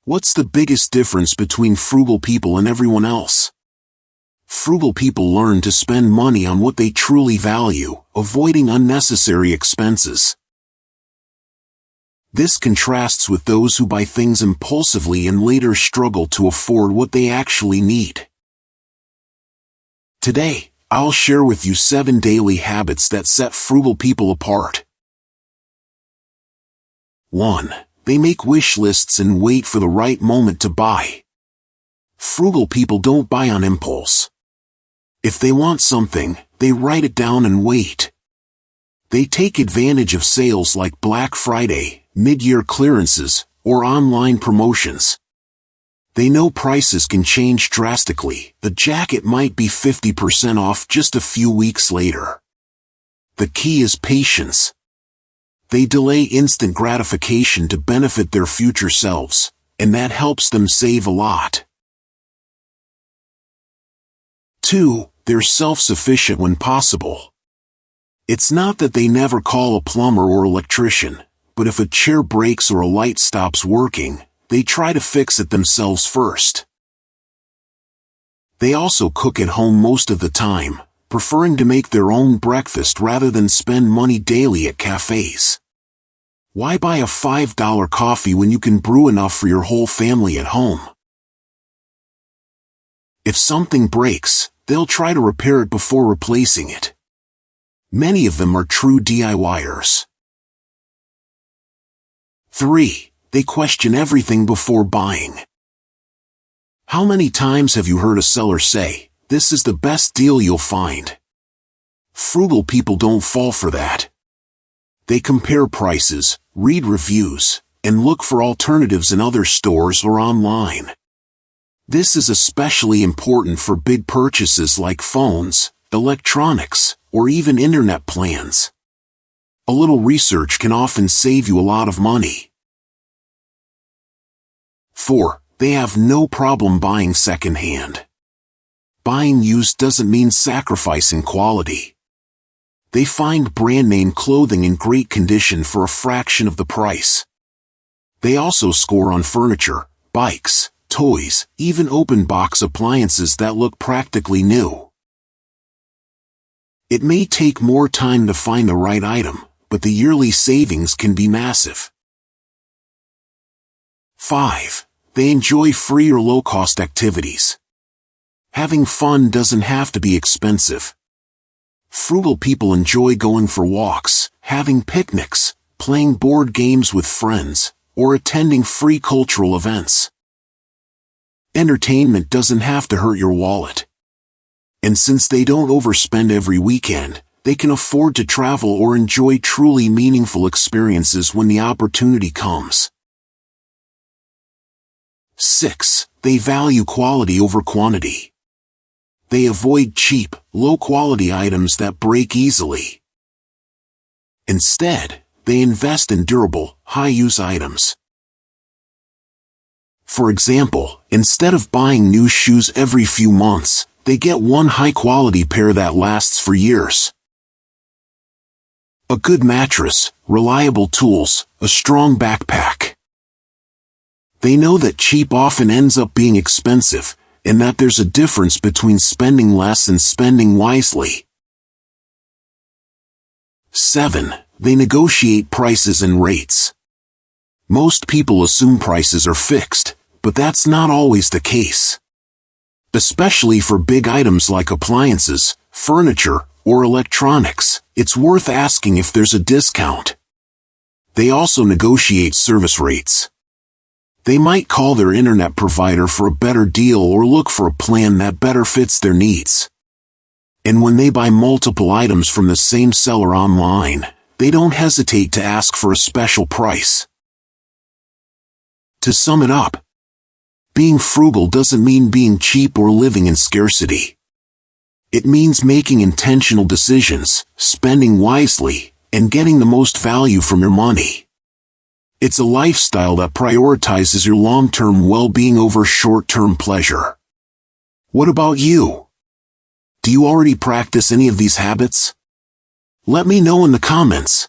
What's the biggest difference between frugal people and everyone else? Frugal people learn to spend money on what they truly value, avoiding unnecessary expenses. This contrasts with those who buy things impulsively and later struggle to afford what they actually need. Today, I'll share with you 7 daily habits that set frugal people apart. 1. They make wish lists and wait for the right moment to buy. Frugal people don't buy on impulse. If they want something, they write it down and wait. They take advantage of sales like Black Friday, mid-year clearances, or online promotions. They know prices can change drastically. The jacket might be 50% off just a few weeks later. The key is patience. They delay instant gratification to benefit their future selves, and that helps them save a lot. 2. They're self-sufficient when possible. It's not that they never call a plumber or electrician, but if a chair breaks or a light stops working, they try to fix it themselves first. They also cook at home most of the time, preferring to make their own breakfast rather than spend money daily at cafes. Why buy a $5 coffee when you can brew enough for your whole family at home? If something breaks, they'll try to repair it before replacing it. Many of them are true DIYers. 3. They question everything before buying. How many times have you heard a seller say, "This is the best deal you'll find"? Frugal people don't fall for that. They compare prices, read reviews, and look for alternatives in other stores or online. This is especially important for big purchases like phones, electronics, or even internet plans. A little research can often save you a lot of money. 4. They have no problem buying secondhand. Buying used doesn't mean sacrificing quality. They find brand-name clothing in great condition for a fraction of the price. They also score on furniture, bikes, toys, even open-box appliances that look practically new. It may take more time to find the right item, but the yearly savings can be massive. 5. They enjoy free or low-cost activities. Having fun doesn't have to be expensive. Frugal people enjoy going for walks, having picnics, playing board games with friends, or attending free cultural events. Entertainment doesn't have to hurt your wallet. And since they don't overspend every weekend, they can afford to travel or enjoy truly meaningful experiences when the opportunity comes. 6. They value quality over quantity. They avoid cheap, low-quality items that break easily. Instead, they invest in durable, high-use items. For example, instead of buying new shoes every few months, they get one high-quality pair that lasts for years. A good mattress, reliable tools, a strong backpack. They know that cheap often ends up being expensive, and that there's a difference between spending less and spending wisely. 7. They negotiate prices and rates. Most people assume prices are fixed, but that's not always the case. Especially for big items like appliances, furniture, or electronics, it's worth asking if there's a discount. They also negotiate service rates. They might call their internet provider for a better deal or look for a plan that better fits their needs. And when they buy multiple items from the same seller online, they don't hesitate to ask for a special price. To sum it up, being frugal doesn't mean being cheap or living in scarcity. It means making intentional decisions, spending wisely, and getting the most value from your money. It's a lifestyle that prioritizes your long-term well-being over short-term pleasure. What about you? Do you already practice any of these habits? Let me know in the comments.